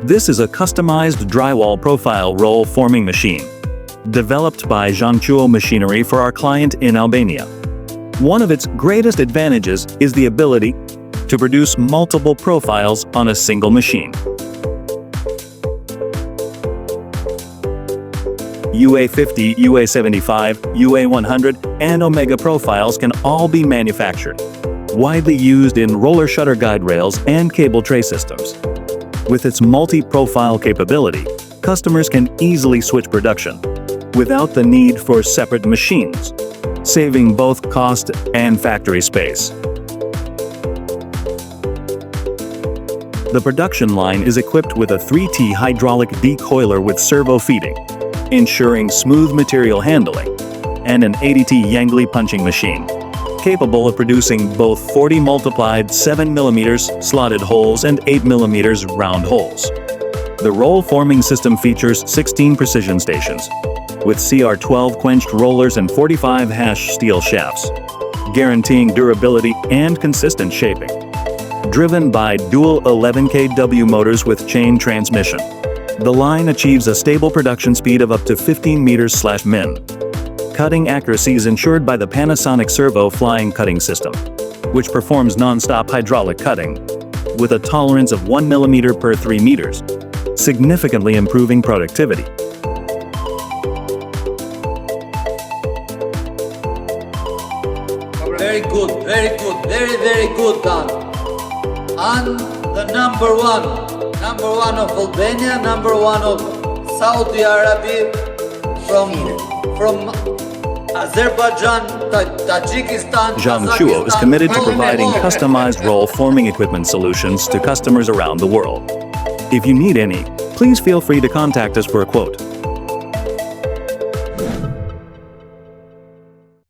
This is a customized drywall profile roll forming machine, developed by Zhongtuo Machinery for our client in Albania. One of its greatest advantages is the ability to produce multiple profiles on a single machine. UA50, UA75, UA100, and Omega profiles can all be manufactured, widely used in roller shutter guide rails and cable tray systems. With its multi-profile capability, customers can easily switch production without the need for separate machines, saving both cost and factory space. The production line is equipped with a 3T hydraulic decoiler with servo feeding, ensuring smooth material handling, and an 80T Yangli punching machine, capable of producing both 40 multiplied 7mm slotted holes and 8mm round holes. The roll forming system features 16 precision stations, with CR12 quenched rollers and 45 hash steel shafts, guaranteeing durability and consistent shaping. Driven by dual 11 kW motors with chain transmission, the line achieves a stable production speed of up to 15 meters/min. Cutting accuracy is ensured by the Panasonic Servo flying cutting system, which performs non-stop hydraulic cutting with a tolerance of 1 mm per 3 meters, significantly improving productivity. Very good, very good done. And the number one of Albania, number one of Saudi Arabia, from Azerbaijan, Tajikistan, Zhongtuo is committed to providing customized roll forming equipment solutions to customers around the world. If you need any, please feel free to contact us for a quote.